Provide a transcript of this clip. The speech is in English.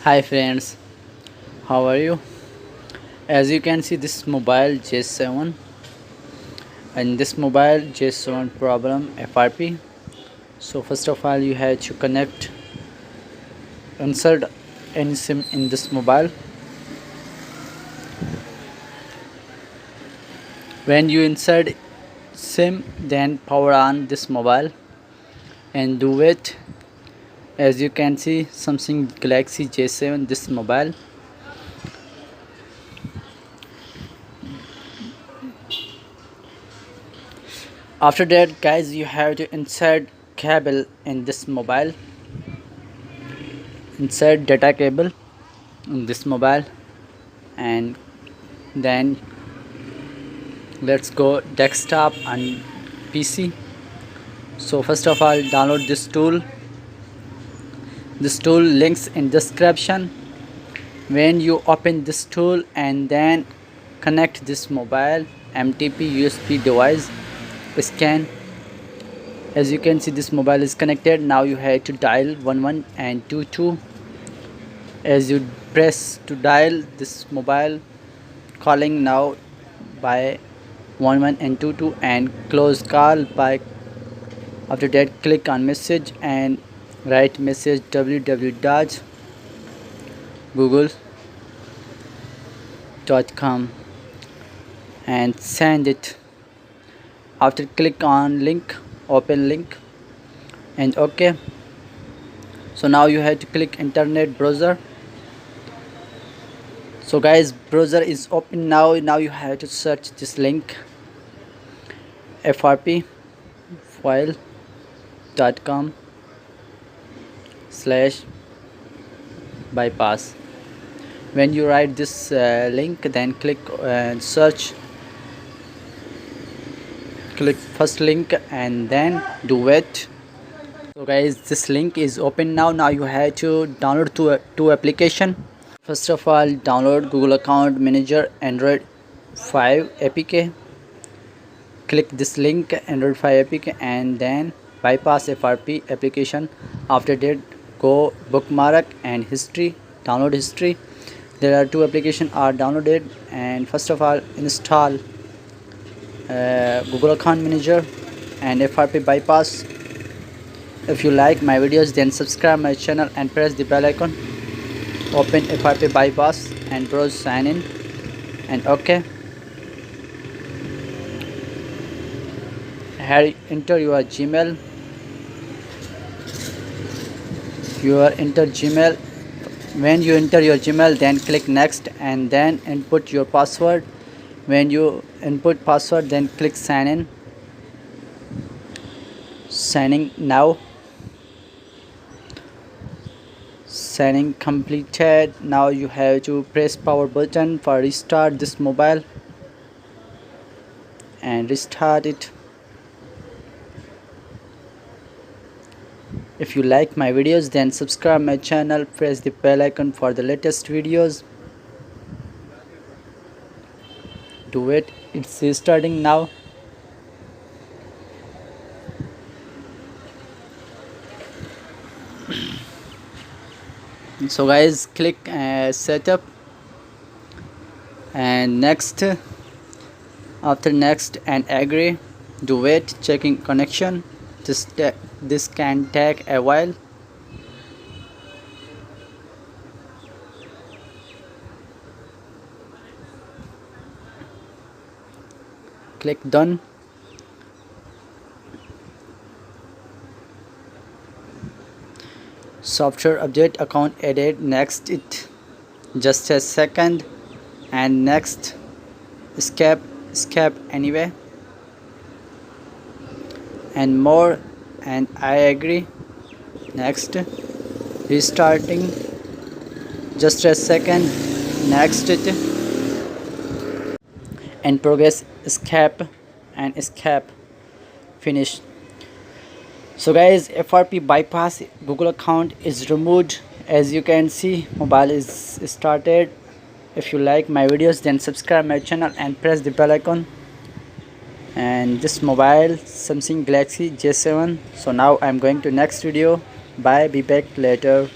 Hi friends, how are you? As you can see, this mobile J7 and this mobile J7 problem FRP. So first of all, you have to insert any SIM in this mobile. When you insert SIM, then power on this mobile and do it. As you can see, Samsung Galaxy J7 this mobile. After that, guys, you have to insert cable in this mobile. Insert data cable in this mobile, and then let's go desktop and PC. So first of all, download this tool links in description. When you open this tool and then connect this mobile MTP USB device, scan. As you can see, this mobile is connected. Now you have to dial 11 and 22. As you press to dial this mobile, calling now by 11 and 22 and close call by. After that, click on message and write message www.google.com and send it. After click on link, open link and OK. So now you have to click internet browser. So guys, browser is open now. Now you have to search this link frp file.com/bypass. When you write this link, then click search, click first link and then do it. So guys, this link is open now you have to download two application. First of all, download Google Account Manager Android 5 APK. Click this link Android 5 APK and then bypass FRP application. After that, go bookmark and history, download history. There are two applications are downloaded, and first of all, install Google Account Manager and FRP bypass. If you like my videos, then subscribe my channel and press the bell icon. Open FRP bypass and browse sign in and OK. Here enter your Gmail. Enter Gmail. When you enter your Gmail, then click next and then input your password. When you input password, then click sign in. Signing now. Signing completed. Now you have to press power button for restart this mobile and restart it. If you like my videos, then subscribe my channel, press the bell icon for the latest videos. Do it. It's restarting now. So guys, click setup and next. After next and agree, do it. Checking connection. This can take a while. Click done. Software update account added. Next it. Just a second and next. Escape anyway and more and I agree. Next. Restarting. Just a second. Next it. And progress. Escape and escape. Finish. So guys, FRP bypass Google account is removed. As you can see, mobile is started. If you like my videos, then subscribe my channel and press the bell icon. And this mobile Samsung Galaxy J7. So now I'm going to next video. Bye, be back later.